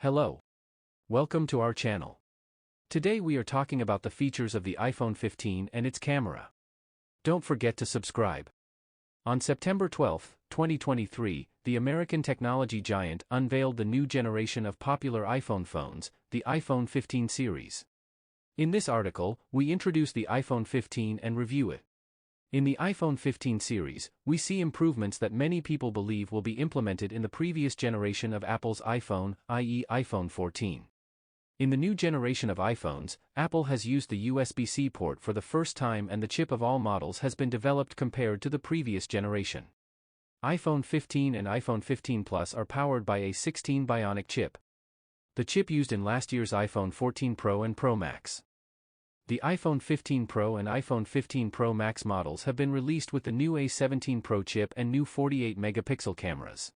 Hello. Welcome to our channel. Today we are talking about the features of the iPhone 15 and its camera. Don't forget to subscribe. On September 12, 2023, the American technology giant unveiled the new generation of popular iPhone phones, the iPhone 15 series. In this article, we introduce the iPhone 15 and review it. In the iPhone 15 series, we see improvements that many people believe will be implemented in the previous generation of Apple's iPhone, i.e. iPhone 14. In the new generation of iPhones, Apple has used the USB-C port for the first time and the chip of all models has been developed compared to the previous generation. iPhone 15 and iPhone 15 Plus are powered by a 16 Bionic chip. The chip used in last year's iPhone 14 Pro and Pro Max. The iPhone 15 Pro and iPhone 15 Pro Max models have been released with the new A17 Pro chip and new 48-megapixel cameras.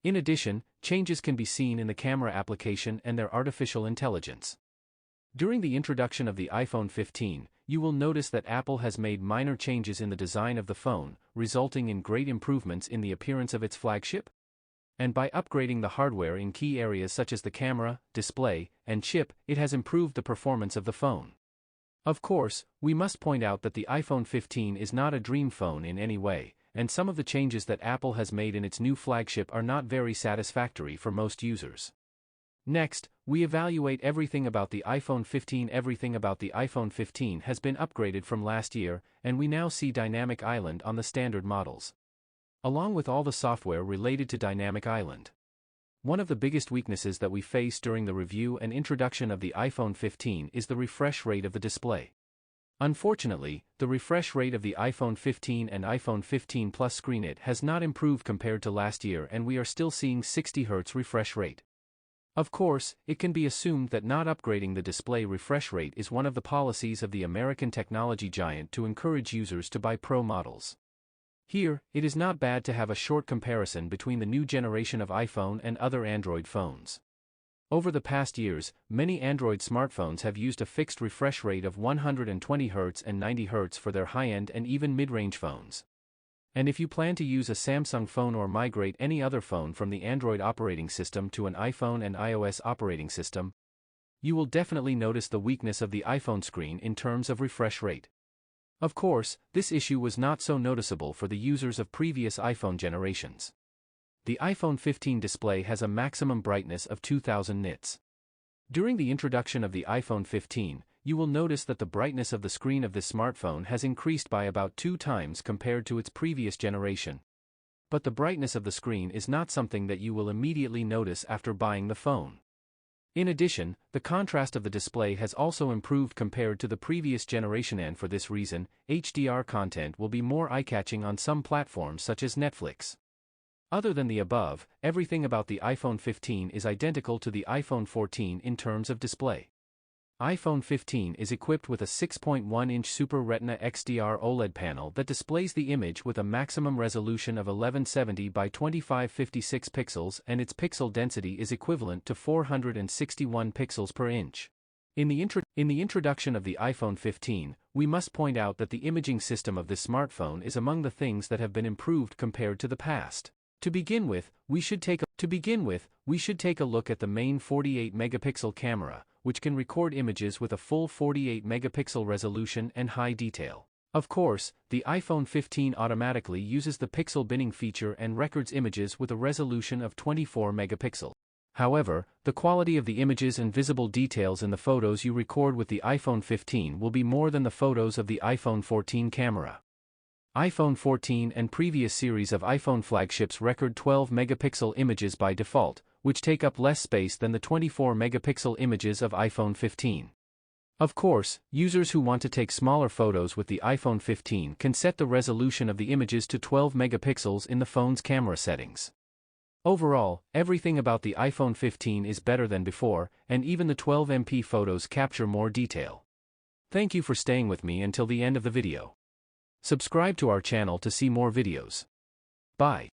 In addition, changes can be seen in the camera application and their artificial intelligence. During the introduction of the iPhone 15, you will notice that Apple has made minor changes in the design of the phone, resulting in great improvements in the appearance of its flagship. And by upgrading the hardware in key areas such as the camera, display, and chip, it has improved the performance of the phone. Of course, we must point out that the iPhone 15 is not a dream phone in any way, and some of the changes that Apple has made in its new flagship are not very satisfactory for most users. Next, we evaluate everything about the iPhone 15. Everything about the iPhone 15 has been upgraded from last year, and we now see Dynamic Island on the standard models, along with all the software related to Dynamic Island. One of the biggest weaknesses that we face during the review and introduction of the iPhone 15 is the refresh rate of the display. Unfortunately, the refresh rate of the iPhone 15 and iPhone 15 Plus screen has not improved compared to last year, and we are still seeing 60 Hz refresh rate. Of course, it can be assumed that not upgrading the display refresh rate is one of the policies of the American technology giant to encourage users to buy Pro models. Here, it is not bad to have a short comparison between the new generation of iPhone and other Android phones. Over the past years, many Android smartphones have used a fixed refresh rate of 120 Hz and 90 Hz for their high-end and even mid-range phones. And if you plan to use a Samsung phone or migrate any other phone from the Android operating system to an iPhone and iOS operating system, you will definitely notice the weakness of the iPhone screen in terms of refresh rate. Of course, this issue was not so noticeable for the users of previous iPhone generations. The iPhone 15 display has a maximum brightness of 2000 nits. During the introduction of the iPhone 15, you will notice that the brightness of the screen of this smartphone has increased by about 2 times compared to its previous generation. But the brightness of the screen is not something that you will immediately notice after buying the phone. In addition, the contrast of the display has also improved compared to the previous generation, and for this reason, HDR content will be more eye-catching on some platforms such as Netflix. Other than the above, everything about the iPhone 15 is identical to the iPhone 14 in terms of display. iPhone 15 is equipped with a 6.1-inch Super Retina XDR OLED panel that displays the image with a maximum resolution of 1170 by 2556 pixels, and its pixel density is equivalent to 461 pixels per inch. In the introduction of the iPhone 15, we must point out that the imaging system of this smartphone is among the things that have been improved compared to the past. To begin with, we should take a look at the main 48-megapixel camera, which can record images with a full 48-megapixel resolution and high detail. Of course, the iPhone 15 automatically uses the pixel binning feature and records images with a resolution of 24 megapixels. However, the quality of the images and visible details in the photos you record with the iPhone 15 will be more than the photos of the iPhone 14 camera. iPhone 14 and previous series of iPhone flagships record 12-megapixel images by default, which take up less space than the 24-megapixel images of iPhone 15. Of course, users who want to take smaller photos with the iPhone 15 can set the resolution of the images to 12 megapixels in the phone's camera settings. Overall, everything about the iPhone 15 is better than before, and even the 12MP photos capture more detail. Thank you for staying with me until the end of the video. Subscribe to our channel to see more videos. Bye.